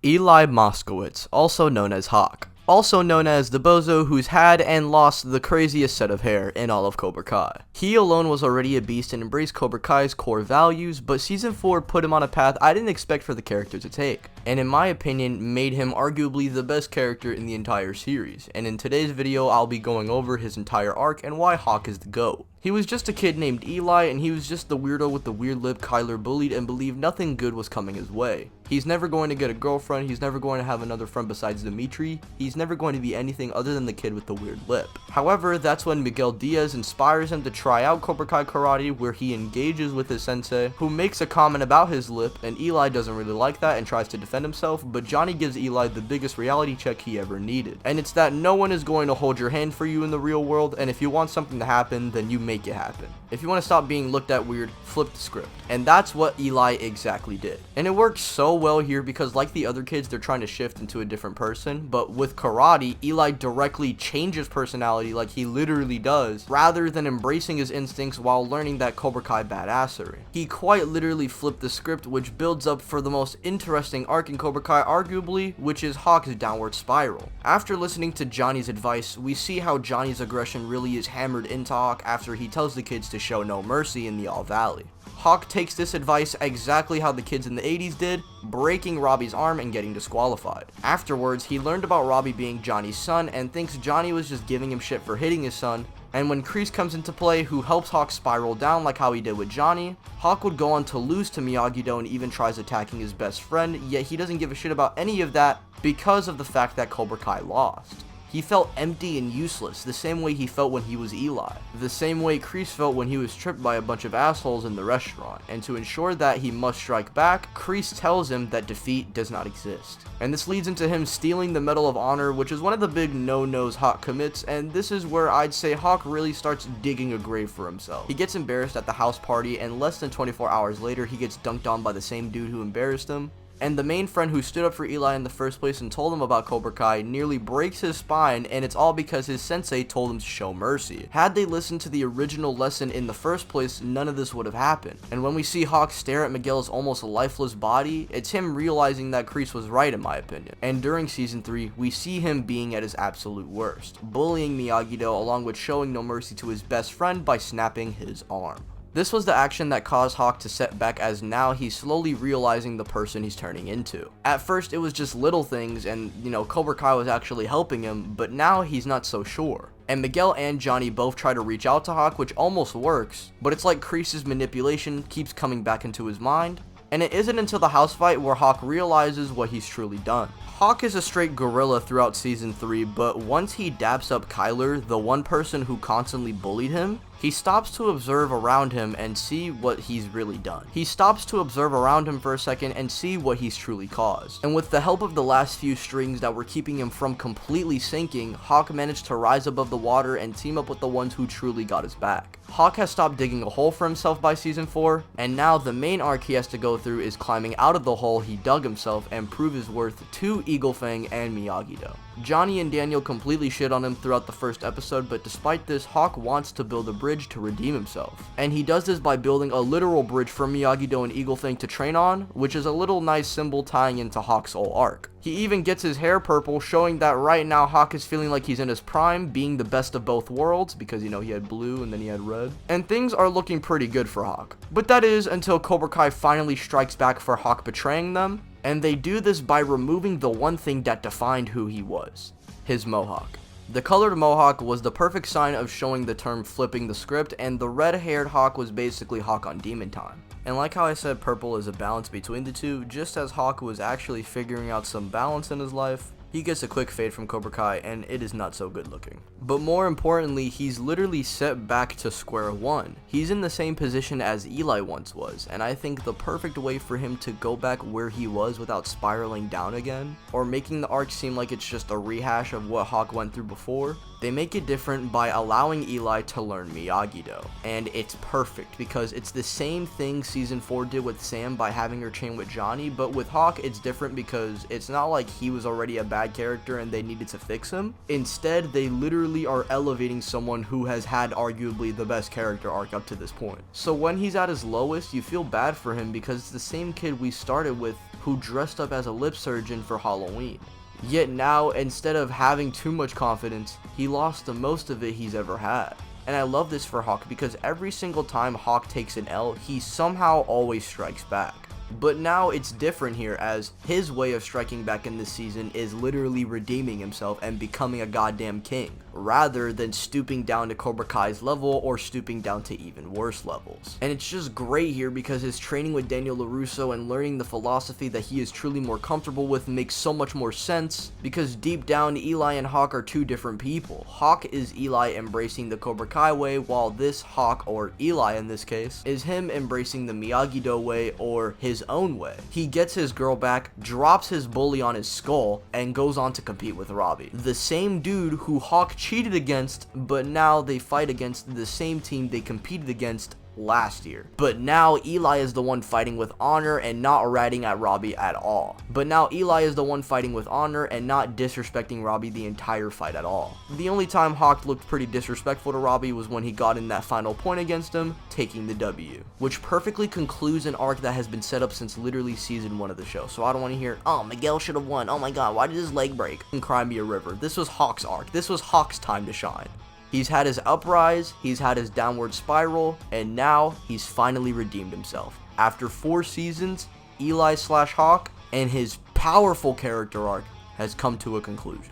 Eli Moskowitz, also known as Hawk. Also known as the bozo who's had and lost the craziest set of hair in all of Cobra Kai. He alone was already a beast and embraced Cobra Kai's core values, but Season 4 put him on a path I didn't expect for the character to take, and in my opinion made him arguably the best character in the entire series, and in today's video I'll be going over his entire arc and why Hawk is the GOAT. He was just a kid named Eli, and he was just the weirdo with the weird lip Kyler bullied and believed nothing good was coming his way. He's never going to get a girlfriend, he's never going to have another friend besides Dimitri, he's never going to be anything other than the kid with the weird lip. However, that's when Miguel Diaz inspires him to try out Cobra Kai Karate, where he engages with his sensei, who makes a comment about his lip, and Eli doesn't really like that and tries to defend himself, but Johnny gives Eli the biggest reality check he ever needed. And it's that no one is going to hold your hand for you in the real world, and if you want something to happen, then you make it happen. If you want to stop being looked at weird, flip the script. And that's what Eli exactly did. And it works so well here because like the other kids, they're trying to shift into a different person, but with karate, Eli directly changes personality like he literally does, rather than embracing his instincts while learning that Cobra Kai badassery. He quite literally flipped the script, which builds up for the most interesting arc in Cobra Kai arguably, which is Hawk's downward spiral. After listening to Johnny's advice, we see how Johnny's aggression really is hammered into Hawk after he tells the kids to show no mercy in the All Valley. Hawk takes this advice exactly how the kids in the 80s did, breaking Robbie's arm and getting disqualified. Afterwards, he learned about Robbie being Johnny's son and thinks Johnny was just giving him shit for hitting his son, and when Kreese comes into play, who helps Hawk spiral down like how he did with Johnny, Hawk would go on to lose to Miyagi-Do and even tries attacking his best friend, yet he doesn't give a shit about any of that because of the fact that Cobra Kai lost. He felt empty and useless, the same way he felt when he was Eli. The same way Kreese felt when he was tripped by a bunch of assholes in the restaurant. And to ensure that he must strike back, Kreese tells him that defeat does not exist. And this leads into him stealing the Medal of Honor, which is one of the big no-nos Hawk commits, and this is where I'd say Hawk really starts digging a grave for himself. He gets embarrassed at the house party, and less than 24 hours later, he gets dunked on by the same dude who embarrassed him. And the main friend who stood up for Eli in the first place and told him about Cobra Kai nearly breaks his spine, and it's all because his sensei told him to show mercy. Had they listened to the original lesson in the first place, none of this would have happened. And when we see Hawk stare at Miguel's almost lifeless body, it's him realizing that Kreese was right in my opinion. And during Season 3, we see him being at his absolute worst, bullying Miyagi-Do along with showing no mercy to his best friend by snapping his arm. This was the action that caused Hawk to set back, as now he's slowly realizing the person he's turning into. At first it was just little things and, Cobra Kai was actually helping him, but now he's not so sure. And Miguel and Johnny both try to reach out to Hawk, which almost works, but it's like Kreese's manipulation keeps coming back into his mind. And it isn't until the house fight where Hawk realizes what he's truly done. Hawk is a straight gorilla throughout Season 3, but once he daps up Kyler, the one person who constantly bullied him, he stops to observe around him and see what he's really done. He stops to observe around him for a second and see what he's truly caused. And with the help of the last few strings that were keeping him from completely sinking, Hawk managed to rise above the water and team up with the ones who truly got his back. Hawk has stopped digging a hole for himself by Season 4, and now the main arc he has to go through is climbing out of the hole he dug himself and prove his worth to Eagle Fang and Miyagi-Do. Johnny and Daniel completely shit on him throughout the first episode, but despite this, Hawk wants to build a bridge to redeem himself. And he does this by building a literal bridge for Miyagi-Do and Eagle Fang to train on, which is a little nice symbol tying into Hawk's whole arc. He even gets his hair purple, showing that right now Hawk is feeling like he's in his prime, being the best of both worlds, because he had blue and then he had red. And things are looking pretty good for Hawk. But that is until Cobra Kai finally strikes back for Hawk betraying them. And they do this by removing the one thing that defined who he was, his mohawk. The colored mohawk was the perfect sign of showing the term flipping the script, and the red-haired Hawk was basically Hawk on demon time. And like how I said purple is a balance between the two, just as Hawk was actually figuring out some balance in his life, he gets a quick fade from Cobra Kai, and it is not so good looking. But more importantly, he's literally set back to square one. He's in the same position as Eli once was, and I think the perfect way for him to go back where he was without spiraling down again, or making the arc seem like it's just a rehash of what Hawk went through before, they make it different by allowing Eli to learn Miyagi-Do. And it's perfect because it's the same thing Season 4 did with Sam by having her train with Johnny, but with Hawk it's different because it's not like he was already a bad character and they needed to fix him. Instead, they literally are elevating someone who has had arguably the best character arc up to this point. So when he's at his lowest, you feel bad for him because it's the same kid we started with who dressed up as a lip surgeon for Halloween. Yet now, instead of having too much confidence, he lost the most of it he's ever had. And I love this for Hawk because every single time Hawk takes an L, he somehow always strikes back. But now it's different here, as his way of striking back in this season is literally redeeming himself and becoming a goddamn king, rather than stooping down to Cobra Kai's level or stooping down to even worse levels. And it's just great here because his training with Daniel LaRusso and learning the philosophy that he is truly more comfortable with makes so much more sense, because deep down Eli and Hawk are two different people. Hawk is Eli embracing the Cobra Kai way, while this Hawk, or Eli in this case, is him embracing the Miyagi-Do way, or his own way. He gets his girl back, drops his bully on his skull, and goes on to compete with Robbie, the same dude who Hawk cheated against, but now they fight against the same team they competed against last year. But now Eli is the one fighting with honor and not ratting at Robbie at all. But now Eli is the one fighting with honor and not disrespecting Robbie the entire fight at all. The only time Hawk looked pretty disrespectful to Robbie was when he got in that final point against him, taking the W, which perfectly concludes an arc that has been set up since literally season 1 of the show. So I don't want to hear, oh, Miguel should have won, oh my god, why did his leg break? And cry me a river. This was Hawk's arc. This was Hawk's time to shine. He's had his uprise, he's had his downward spiral, and now he's finally redeemed himself. After 4 seasons, Eli/Hawk and his powerful character arc has come to a conclusion.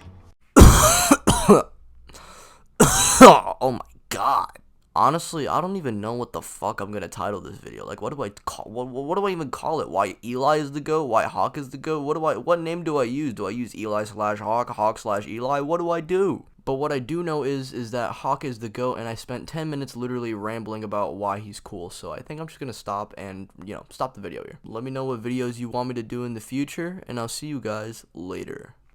Oh my god. Honestly, I don't even know what the fuck I'm gonna title this video. Like, what do I call? What do I even call it? Why Eli is the GOAT? Why Hawk is the GOAT? What name do I use? Do I use Eli/Hawk? Hawk/Eli? What do I do? But what I do know is that Hawk is the GOAT, and I spent 10 minutes literally rambling about why he's cool. So I think I'm just gonna stop and, stop the video here. Let me know what videos you want me to do in the future, and I'll see you guys later.